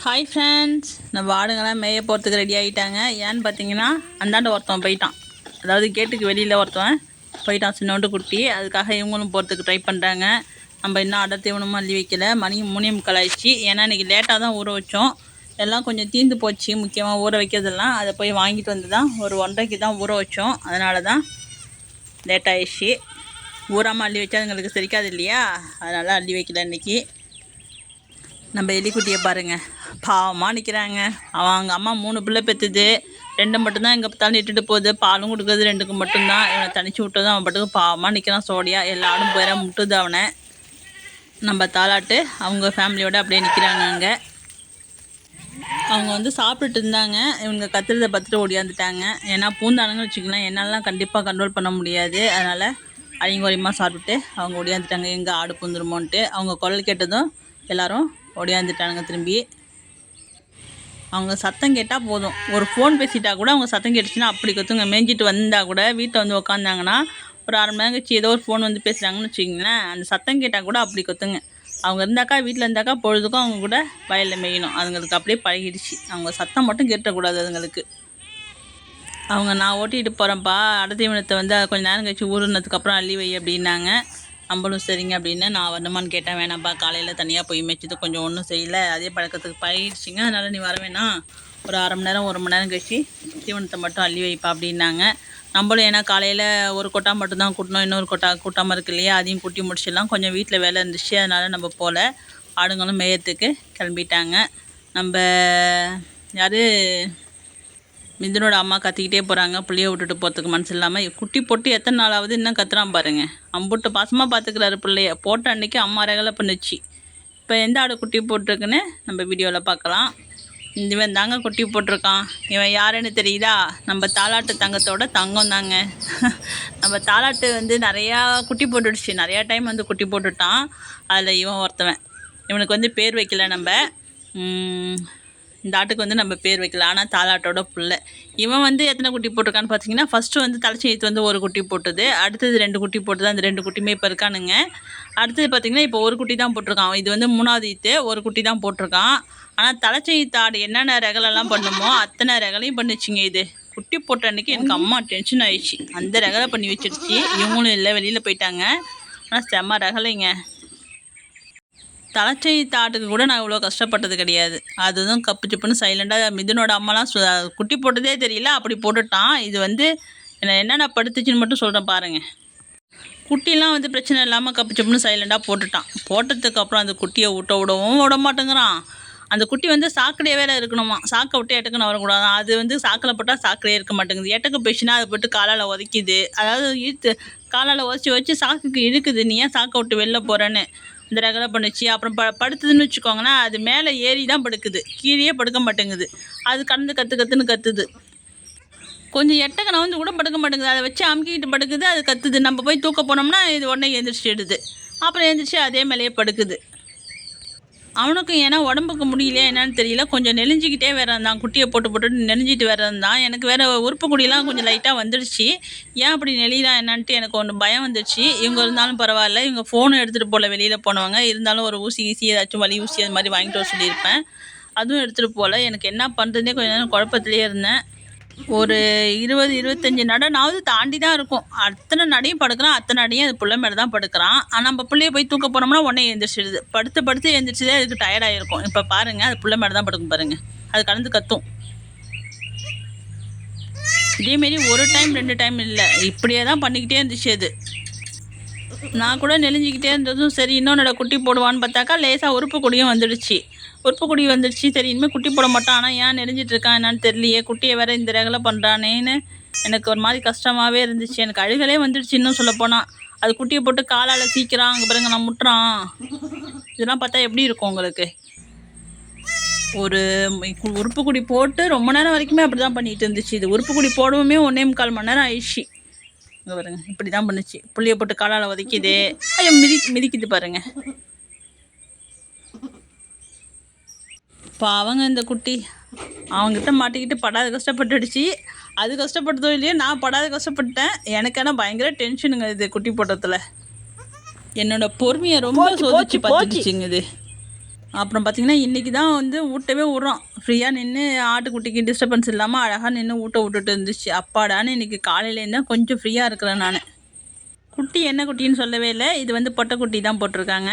Hi friends, நம்ம ஆடுங்கள்லாம் மேய போகிறதுக்கு ரெடி ஆகிட்டாங்க. ஏன்னு பார்த்தீங்கன்னா அந்தாண்ட ஒருத்தன் போயிட்டான், அதாவது கேட்டுக்கு வெளியில் ஒருத்தன் போயிட்டான், சின்னோண்டு குட்டி. அதுக்காக இவங்களும் போகிறதுக்கு ட்ரை பண்ணுறாங்க. நம்ம இன்னும் அடை தீவனமும் அள்ளி வைக்கல. மணி 3:45 ஆயிடுச்சு. ஏன்னா இன்றைக்கி லேட்டாக தான் ஊற வச்சோம். எல்லாம் கொஞ்சம் தீர்ந்து போச்சு, முக்கியமாக ஊற வைக்கிறதெல்லாம். அதை போய் வாங்கிட்டு வந்து தான் ஒரு 1:30க்கு தான் ஊற வச்சோம். அதனால தான் லேட் ஆயிடுச்சு. ஊறாமல் அள்ளி வச்சா எங்களுக்கு சரிக்காது இல்லையா, அதனால் அள்ளி வைக்கல இன்றைக்கி. நம்ம எலிக்குட்டியை பாருங்கள், பாவமாக நிற்கிறாங்க. அவங்க அம்மா 3 பிள்ளை பெற்றுது, 2 மட்டும்தான் எங்கே பார்த்தாலும் இட்டுட்டு போகுது. பாலும் கொடுக்குறது 2க்கு மட்டும்தான். இவனை தனிச்சு விட்டதும் அவன் பாட்டுக்கு பாவமாக நிற்கிறான் சோடியா. எல்லா ஆடும் போயிட முட்டுது அவனை. நம்ம தாளாட்டு அவங்க ஃபேமிலியோடு அப்படியே நிற்கிறாங்க அங்கே. அவங்க வந்து சாப்பிட்டுட்டு இருந்தாங்க. இவங்க கத்துறதை பார்த்துட்டு ஓடியாந்துட்டாங்க. ஏன்னா பூந்தானுங்கன்னு வச்சுக்கலாம், என்னாலலாம் கண்டிப்பாக கண்ட்ரோல் பண்ண முடியாது. அதனால் அதிகமாக சாப்பிட்டுட்டு அவங்க ஓடியாந்துட்டாங்க. எங்கே ஆடு பூந்துருமோன்ட்டு அவங்க குரல் கேட்டதும் எல்லோரும் ஓடியாந்துட்டானுங்க திரும்பி. அவங்க சத்தம் கேட்டால் போதும், ஒரு ஃபோன் பேசிட்டா கூட அவங்க சத்தம் கேட்டுச்சுன்னா அப்படி கற்றுங்க. மேய்ஞ்சிட்டு வந்தால் கூட வீட்டில் வந்து உக்காந்தாங்கன்னா ஒரு 1/2 மணி நேரம் கழிச்சு ஏதோ ஒரு ஃபோன் வந்து பேசுகிறாங்கன்னு வச்சுக்கிங்களேன், அந்த சத்தம் கேட்டால் கூட அப்படி கற்றுங்க. அவங்க இருந்தாக்கா வீட்டில் இருந்தாக்கா பொழுதுக்கும் அவங்க கூட வயலில் மேயணும். அதுங்களுக்கு அப்படியே பழகிடுச்சு. அவங்க சத்தம் மட்டும் கேட்டக்கூடாது அதுங்களுக்கு. அவங்க நான் ஓட்டிகிட்டு போகிறேன்ப்பா, அடை தீவனத்தை வந்து கொஞ்சம் நேரம் கழிச்சு ஊறுனதுக்கப்புறம் அள்ளி வை அப்படின்னாங்க. நம்மளும் சரிங்க அப்படின்னு நான் வரணுமான்னு கேட்டேன். வேணாம்ப்பா, காலையில் தனியாக போய் மேய்ச்சது கொஞ்சம் ஒன்றும் செய்யலை, அதே பழக்கத்துக்கு பழகிடுச்சிங்க, அதனால் நீ வர வேணாம், ஒரு 1/2 மணி நேரம் 1 மணி நேரம் கழிச்சு தீவனத்தை மட்டும் அள்ளி வைப்பா அப்படின்னாங்க. நம்மளும் ஏன்னா காலையில் ஒரு கொட்டா மட்டும்தான் கூட்டணும், இன்னொரு கொட்டா கூட்டாமல் இருக்கு இல்லையா, அதையும் கூட்டி முடிச்சிடலாம். கொஞ்சம் வீட்டில் வேலை இருந்துச்சு, அதனால் நம்ம போல் ஆடுங்களும் மேயத்துக்கு கிளம்பிட்டாங்க. நம்ம யார் மிதுனோட அம்மா கத்திக்கிட்டே போகிறாங்க, பிள்ளைய விட்டுட்டு போகிறதுக்கு மனசு இல்லாமல். குட்டி போட்டு எத்தனை நாளாவது இன்னும் கத்துறான் பாருங்கள். அம்புட்டு பாசமாக பார்த்துக்கிறாரு பிள்ளைய. போட்ட அன்றைக்கி அம்மா ரகலை பண்ணுச்சு. இப்போ எந்த ஆடு குட்டி போட்டிருக்குன்னு நம்ம வீடியோவில் பார்க்கலாம். இவன் தாங்க குட்டி போட்டிருக்கான். இவன் யாருன்னு தெரியுதா? நம்ம தாலாட்டு தங்கத்தோட தங்கம் தாங்க. நம்ம தாலாட்டு வந்து நிறையா குட்டி போட்டுடுச்சு, நிறையா டைம் வந்து குட்டி போட்டுட்டான். அதில் இவன் ஒருத்தவன். இவனுக்கு வந்து பேர் வைக்கல நம்ம. இந்த ஆட்டுக்கு வந்து நம்ம பேர் வைக்கல, ஆனால் தாலாட்டோட புள்ள. இவன் வந்து எத்தனை குட்டி போட்டிருக்கான்னு பார்த்தீங்கன்னா, ஃபஸ்ட்டு வந்து தலைச்செய்த்து வந்து ஒரு குட்டி போட்டுது, அடுத்தது 2 குட்டி போட்டுது. அந்த 2 குட்டியுமே இப்போ இருக்கானுங்க. அடுத்தது பார்த்திங்கன்னா இப்போ ஒரு குட்டி தான் போட்டிருக்கான். இது வந்து 3வது ஈத்து, ஒரு குட்டி தான் போட்டிருக்கான். ஆனால் தலைச்செய்த்து ஆடு என்னென்ன ரகலெல்லாம் பண்ணுமோ அத்தனை ரகலையும் பண்ணிச்சுங்க. இது குட்டி போட்ட அன்றைக்கி எனக்கு அம்மா டென்ஷன் ஆயிடுச்சு. அந்த ரகலை பண்ணி வச்சிருச்சு. இவங்களும் இல்லை, வெளியில் போயிட்டாங்க. ஆனால் செம்ம ரகலைங்க. தலைச்செய்த்து ஆட்டுக்கு கூட நான் இவ்வளோ கஷ்டப்பட்டது கிடையாது. அதுவும் கப்பு சிப்புன்னு சைலண்டாக. மிதுனோட அம்மாலாம் குட்டி போட்டதே தெரியல, அப்படி போட்டுட்டான். இது வந்து என்னென்ன படுத்துச்சுன்னு மட்டும் சொல்கிறேன் பாருங்கள். குட்டிலாம் வந்து பிரச்சனை இல்லாமல் கப்பு சிப்புன்னு சைலண்டாக போட்டுட்டான். போட்டதுக்கப்புறம் அந்த குட்டியை விடவும் விட மாட்டேங்கிறான். அந்த குட்டி வந்து சாக்கடையே வேறு இருக்கணுமா, சாக்கை விட்டு எட்டக்குன்னு வரக்கூடாது. அது வந்து சாக்கில் போட்டால் சாக்கடையே இருக்க மாட்டேங்குது. எட்டக்கு போயிடுச்சுன்னா அதை போட்டு காலால் உதைக்குது. அதாவது இழுத்து காலால் உதச்சி சாக்குக்கு இழுக்குது. நீ ஏன் சாக்கை விட்டு வெளில போகிறேன்னு இந்த ரகலை பண்ணுச்சு. அப்புறம் படுத்துதுன்னு வச்சுக்கோங்கன்னா, அது மேலே ஏறி தான் படுக்குது, கீழே படுக்க மாட்டேங்குது. அது கத்துன்னு கத்துது. கொஞ்சம் எட்டக்கனை வந்து கூட படுக்க மாட்டேங்குது, அதை வச்சு அமுக்கிக்கிட்டு படுக்குது. அது கத்துது. நம்ம போய் தூக்க போனோம்னா இது உடனே எழுந்திரிச்சிடுது. அப்புறம் எழுந்திரிச்சு அதே மேலேயே படுக்குது. அவனுக்கும் ஏன்னா உடம்புக்கு முடியலையா என்னன்னு தெரியல, கொஞ்சம் நெளிஞ்சிக்கிட்டே வேற இருந்தான். குட்டியை போட்டு நெளிஞ்சிட்டு வேற இருந்தான். எனக்கு வேறு உறுப்பு குடியெல்லாம் கொஞ்சம் லைட்டாக வந்துடுச்சு. ஏன் அப்படி நெளிலாம் என்னான்ட்டு எனக்கு ஒன்று பயம் வந்துடுச்சு. இவங்க இருந்தாலும் பரவாயில்ல, இவங்க ஃபோனும் எடுத்துகிட்டு போகல, வெளியில் போனவங்க. இருந்தாலும் ஒரு ஊசி ஏதாச்சும் வலி ஊசி அது மாதிரி வாங்கிட்டு வர சொல்லியிருப்பேன். அதுவும் எடுத்துகிட்டு போகல. எனக்கு என்ன பண்ணுறதுனே கொஞ்சம் நேரம் குழப்பத்திலே இருந்தேன். ஒரு 20-25 நடனாவது தாண்டி தான் இருக்கும். அத்தனை நடையும் படுக்கிறான், அத்தனை நடையும் அது புள்ள மேலே தான் படுக்கிறான். ஆனால் நம்ம பிள்ளைய போய் தூக்க போனோம்னா உடனே எழுந்திரிச்சிடுது. படுத்து எழுந்திரிச்சதே அதுக்கு டயர்டாகிருக்கும். இப்போ பாருங்கள், அது புள்ள மேலே தான் படுக்கும் பாருங்கள். அது கலந்து கத்தும். இதேமாரி ஒரு டைம் 2 டைம் இல்லை, இப்படியே தான் பண்ணிக்கிட்டே இருந்துச்சு அது. நான் கூட நெளிஞ்சிக்கிட்டே இருந்ததும் சரி இன்னொன்னோட குட்டி போடுவான்னு பார்த்தாக்கா லேசாக உறுப்பு கொடியும் வந்துடுச்சு. சரி இனிமேல் குட்டி போட மாட்டான். ஆனால் ஏன் நெளிஞ்சிட்டு இருக்கான் என்னான்னு தெரியலையே, குட்டியை வேற இந்த ரகலை பண்ணுறானேன்னு எனக்கு ஒரு மாதிரி கஷ்டமாகவே இருந்துச்சு. எனக்கு அழுகலே வந்துடுச்சு இன்னும் சொல்லப்போனால். அது குட்டியை போட்டு காலால் சீக்கிறான், அங்கே பாருங்க நான் முட்டுறான். இதெல்லாம் பார்த்தா எப்படி இருக்கும் உங்களுக்கு? ஒரு உறுப்பு குடி போட்டு ரொம்ப நேரம் வரைக்குமே அப்படி தான் பண்ணிகிட்டு இருந்துச்சு. இது உறுப்பு குடி போடவுமே 1.25 மணி நேரம் ஆயிடுச்சு. இங்கே பாருங்க, இப்படி தான் பண்ணுச்சு. புள்ளியை போட்டு காலால் உதைக்குது. ஐயோ மிதிக்குது பாருங்க. அவங்க இந்த குட்டி அவங்ககிட்ட மாட்டிக்கிட்டு படாத கஷ்டப்பட்டுடுச்சு. அது கஷ்டப்பட்டதோ இல்லையோ, நான் படாத கஷ்டப்பட்டேன். எனக்கான பயங்கர டென்ஷனுங்க இது குட்டி போட்டத்தில். என்னோட பொறுமையை ரொம்ப சோதிச்சு பார்த்துச்சுங்க இது. அப்புறம் பார்த்திங்கன்னா இன்றைக்கி தான் வந்து ஊட்டவே விட்றோம். ஃப்ரீயாக நின்று ஆட்டுக்குட்டிக்கு டிஸ்டர்பன்ஸ் இல்லாமல் அழகாக நின்று ஊட்ட விட்டுட்டு இருந்துச்சு. அப்பாடான்னு இன்றைக்கி காலையிலேருந்து தான் கொஞ்சம் ஃப்ரீயாக இருக்கிறேன் நான். குட்டி என்ன குட்டின்னு சொல்லவே இல்லை. இது வந்து பொட்டைக்குட்டி தான் போட்டிருக்காங்க.